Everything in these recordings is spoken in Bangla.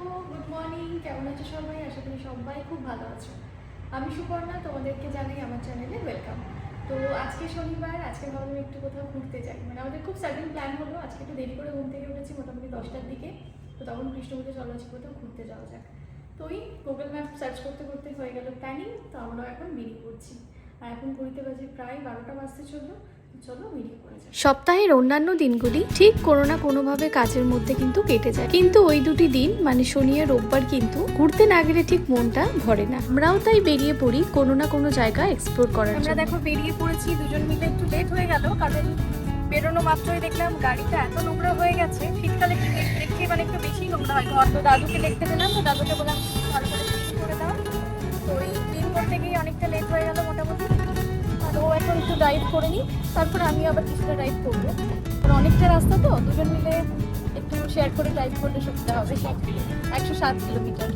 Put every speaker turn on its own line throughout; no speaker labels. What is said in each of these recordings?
গুড মর্নিং, কেমন আছো সবাই? আশা করি সবাই খুব ভালো আছো। আমি সুপর্ণা, তোমাদেরকে জানাই আমার চ্যানেলে ওয়েলকাম। তো আজকে শনিবার, আজকে ভাবলাম একটু কোথাও ঘুরতে যাই। মানে আমাদের খুব সাডেন প্ল্যান হলো, আজকে একটু দেরি করে ঘুম থেকে উঠেছি মোটামুটি 10টার দিকে। তো তখন কৃষ্ণপুরে চলো আজকে কোথাও ঘুরতে যাওয়া যাক। তো ওই গুগল ম্যাপ সার্চ করতে করতে হয়ে গেল প্ল্যানিং। তো আমরা এখন বেরিয়ে পড়ছি। আর এখন ঘুরতে বাজে প্রায় 12টা বাজতে চললো। সপ্তাহের অন্যান্য দিনগুলি ঠিক কোনো না কোনোভাবে কাজের মধ্যে কিন্তু কেটে যায়, কিন্তু ওই দুটি দিন মানে শনি আর রোববার কিন্তু ঘুরতে না গেলে ঠিক মনটা ভরে না। আমরাও তাই বেরিয়ে পড়ি কোনো না কোনো জায়গা এক্সপ্লোর করার। আমরা দেখো বেরিয়ে পড়েছি দুজন মিলে। একটু লেট হয়ে গেল কারণ বেরোনো মাত্রই দেখলাম গাড়িটা এত নোংরা হয়ে গেছে। শীতকালে দেখে মানে একটু বেশি নোংরা হয়। ঘর তো দাদুকে দেখতে পেলাম, তো দাদুকে বললাম ভালো করে ক্লিন করে দাও। তো ওই ক্লিন করতে গিয়ে অনেকটা লেট হয়ে গেল মোটামুটি। আর ও এখন একটু ড্রাইভ করে নিই, তারপরে আমি আবার কিছুটা ড্রাইভ করবো। কারণ অনেকটা রাস্তা তো দুজন মিলে একটু শেয়ার করে ড্রাইভ করলে সুবিধা হবে। 107 কিলোমিটার।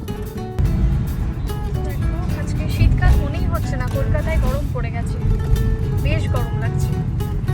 আজকে শীতকাল মনেই হচ্ছে না, কলকাতায় গরম পড়ে গেছে, বেশ গরম লাগছে।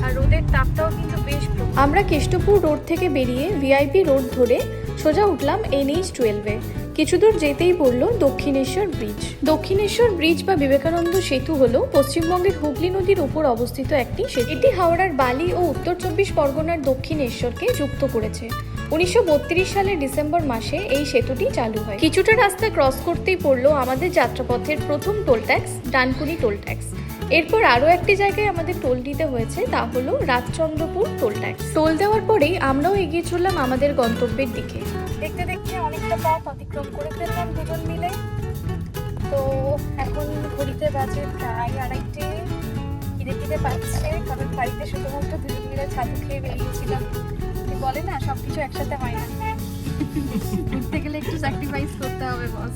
আর রোদের তাপটাও কিন্তু বেশ। আমরা কেষ্টপুর রোড থেকে বেরিয়ে ভিআইপি রোড ধরে সোজা উঠলাম NH-12-এ। কিছু দূর যেতেই পড়ল দক্ষিণেশ্বর ব্রিজ। দক্ষিণেশ্বর ব্রিজ বা বিবেকানন্দ সেতু হলো পশ্চিমবঙ্গের হুগলি নদীর উপর অবস্থিত একটি সেতু। এটি হাওড়ার বালি ও উত্তর 24 পরগনার দক্ষিণেশ্বরকে যুক্ত করেছে। 1932 সালের ডিসেম্বর মাসে এই সেতুটি চালু হয়। কিছুটা রাস্তা ক্রস করতেই পড়লো আমাদের যাত্রাপথের প্রথম toll tax, Dankuni toll tax. এরপর আরও একটি জায়গায় আমাদের টোল দিতে হয়েছে, তা হলো রাজচন্দ্রপুর টোল ট্যাক্স। টোল দেওয়ার পরেই আমরাও এগিয়ে চললাম আমাদের গন্তব্যের দিকে। দেখতে দেখতে অনেকটা পথ অতিক্রম করে ফেললাম দুজন মিলে। তো এখন ঘড়িতে বাজে প্রায় 2:30। খিদে পাচ্ছে, কারণ বাড়িতে শুধুমাত্র দুজন মিলে ছাতু খেয়ে বেরিয়েছিলাম। বলে না সবকিছু একসাথে হয় না, ঘুরতে গেলে একটু স্যাক্রিফাইস করতে হবে বস।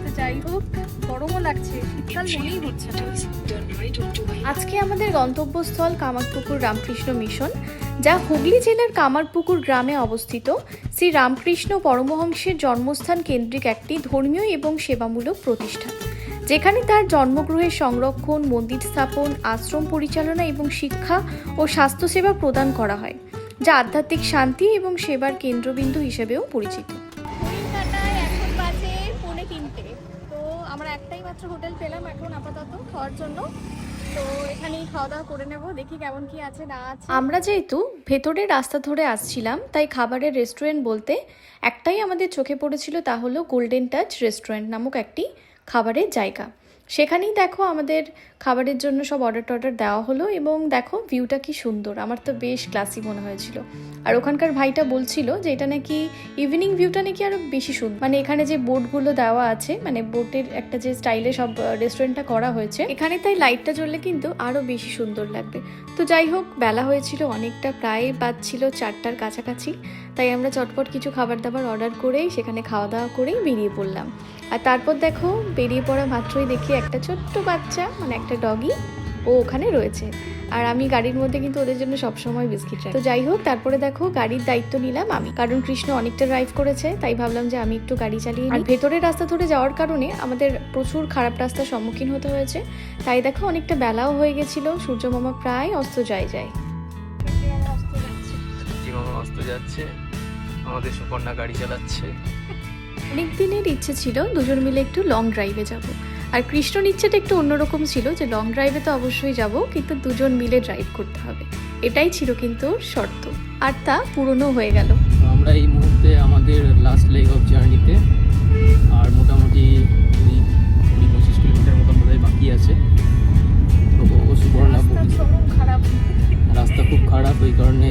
তো যাই হোক, গরমও লাগছে, শীতকাল মনেই হচ্ছে না। আজকে আমাদের গন্তব্যস্থল কামারপুকুর রামকৃষ্ণ মিশন, যা হুগলি জেলার কামারপুকুর গ্রামে অবস্থিত। শ্রী রামকৃষ্ণ পরমহংসের জন্মস্থান কেন্দ্রিক একটি ধর্মীয় এবং সেবামূলক প্রতিষ্ঠান, যেখানে তার জন্মগৃহের সংরক্ষণ, মন্দির স্থাপন, আশ্রম পরিচালনা এবং শিক্ষা ও স্বাস্থ্যসেবা প্রদান করা হয়, যা আধ্যাত্মিক শান্তি এবং সেবার কেন্দ্রবিন্দু হিসেবেও পরিচিত। এখন বাজে 2:45। তো আমরা একটাই মাত্র হোটেল পেলাম এখন আপাতত খাওয়ার জন্য। তো এখানেই খাওয়া দাওয়া করে নেবো, দেখি কেমন কি আছে না আছে। আমরা যেহেতু ভেতরের রাস্তা ধরে আসছিলাম, তাই খাবারের রেস্টুরেন্ট বলতে একটাই আমাদের চোখে পড়েছিল, তা হলো গোল্ডেন টাচ রেস্টুরেন্ট নামক একটি খাবারের জায়গা। সেখানেই দেখো আমাদের খাবারের জন্য সব অর্ডার দেওয়া হলো, এবং দেখো ভিউটা কি সুন্দর, আমার তো বেশ ক্লাসি মনে হয়েছিল। আর ওখানকার ভাইটা বলছিল যে এটা নাকি ইভিনিং ভিউটা নাকি আরো বেশি সুন্দর। মানে এখানে যে বোর্ডগুলো দেওয়া আছে, মানে বোটের একটা যে স্টাইলে সব রেস্টুরেন্টটা করা হয়েছে এখানে, তাই লাইটটা জ্বললে কিন্তু আরো বেশি সুন্দর লাগবে। তো যাই হোক, বেলা হয়েছিল অনেকটা, প্রায় বাজছিল 4টার কাছাকাছি। তাই আমরা চটপট কিছু খাবার দাবার অর্ডার করেই সেখানে খাওয়া দাওয়া করেই বেরিয়ে পড়লাম। আর তারপর দেখো বেরিয়ে পড়া মাত্রই দেখি একটা ছোট্ট বাচ্চা, মানে একটা ডগি, ও ওখানে রয়েছে। আর আমি গাড়ির মধ্যে কিন্তু ওদের জন্য সবসময় বিস্কিট রাখি। তো যাই হোক, তারপরে দেখো গাড়ির দায়িত্ব নিলাম আমি, কারণ কৃষ্ণ অনেকটা ড্রাইভ করেছে, তাই ভাবলাম যে আমি একটু গাড়ি চালিয়ে নিই। আর ভেতরের রাস্তা ধরে যাওয়ার কারণে আমাদের প্রচুর খারাপ রাস্তার সম্মুখীন হতে হয়েছে। তাই দেখো অনেকটা বেলাও হয়ে গেছিল, সূর্য মামা প্রায় অস্ত যায়।
অস্ত যাচ্ছে, আমাদের সুপর্ণা গাড়ি চালাচ্ছে।
অনেক দিনের ইচ্ছে ছিল দুজন মিলে একটু লং ড্রাইভে যাব। আর কৃষ্ণর ইচ্ছেটা একটু অন্যরকম ছিল, যে লং ড্রাইভে তো অবশ্যই যাব, কিন্তু দুজন মিলে ড্রাইভ করতে হবে, এটাই ছিল কিন্তু শর্ত। আর তা পূরণও হয়ে গেল।
আমরা এই মুহূর্তে আমাদের লাস্ট লেগ অফ জার্নিতে, আর মোটামুটি 20-25 কিলোমিটার মতো বোধহয় বাকি আছে। সুপর্ণা
খারাপ,
রাস্তা খুব খারাপ, ওই কারণে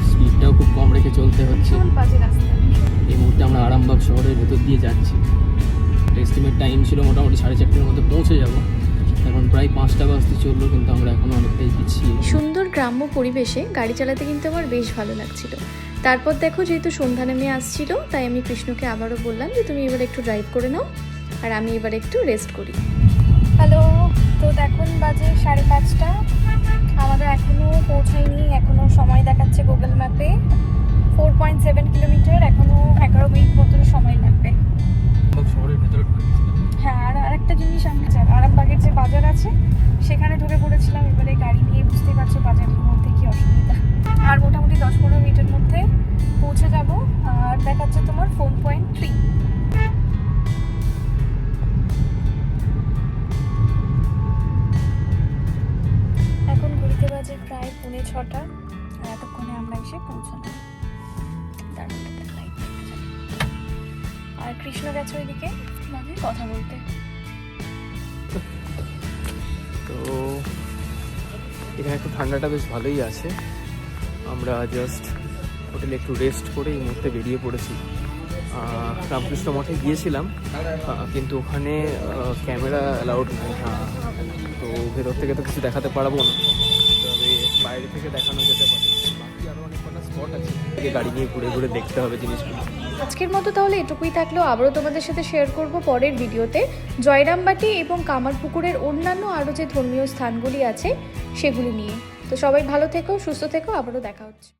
স্পিডটাও খুব কম রেখে চলতে হচ্ছে। এই মুহূর্তে আমরা আরামবাগ শহরের ভেতর দিয়ে যাচ্ছি। এস্টিমেট টাইম ছিল মোটামুটি 4:30টার মধ্যে পৌঁছে যাব, এখন প্রায় 5টা বাজতে চললো, কিন্তু আমরা এখনো অনেকটাই পিছিয়ে।
সুন্দর গ্রাম্য পরিবেশে গাড়ি চালাতে কিন্তু আমার বেশ ভালো লাগছিল। তারপর দেখো যেহেতু সন্ধ্যা নেমে আসছিল, তাই আমি কৃষ্ণকে আবারও বললাম যে তুমি এবার একটু ড্রাইভ করে নাও, আর আমি এবার একটু রেস্ট করি। হ্যালো, তো এখন বাজে 5:30। আমাদের এখনও পৌঁছায়নি, এখনও সময় দেখাচ্ছে গুগল ম্যাপে 4.7 কিলোমিটার, এখনও 11 মিনিট মতন সময় লাগবে।
শহরের ভেতরে
হ্যাঁ, আর আরেকটা জিনিস আমি আরামবাগের যে বাজার আছে সেখানে ঢুকে পড়েছিলাম। এবারে গাড়ি নিয়ে বুঝতেই পারছো বাজারের মধ্যে কি অসুবিধা। আর মোটামুটি 10-15 মিনিটের মধ্যে পৌঁছে যাব। আর দেখাচ্ছে তোমার 4.3। এখন ঘুরতে বাজে প্রায় 6:45 আর এতক্ষণে আমরা এসে পৌঁছালাম। দাঁড়ান, একটা লাইট দেখতে যাই। আর কৃষ্ণ গেছে ওইদিকে মানে কথা বলতে।
তো এখানে একটু ঠান্ডাটা বেশ ভালোই আছে। আমরা জাস্ট হোটেলে একটু রেস্ট করে এই মুহূর্তে বেরিয়ে পড়েছি। রামকৃষ্ণ মঠে গিয়েছিলাম, কিন্তু ওখানে ক্যামেরা অ্যালাউড নেই। তো ভেতর থেকে তো কিছু দেখাতে পারবো না, তবে বাইরে থেকে দেখানো যেতে পারে। বাকি আরও অনেক কটা স্পট আছে, গাড়ি নিয়ে ঘুরে ঘুরে দেখতে হবে জিনিসগুলো।
আজকের মতো তাহলে এটুকুই থাকলেও আবারও তোমাদের সাথে শেয়ার করব পরের ভিডিওতে জয়রামবাটি এবং কামারপুকুরের অন্যান্য আরও যে ধর্মীয় স্থানগুলি আছে সেগুলি নিয়ে। তো সবাই ভালো থেকো, সুস্থ থেকো, আবারও দেখা হচ্ছে।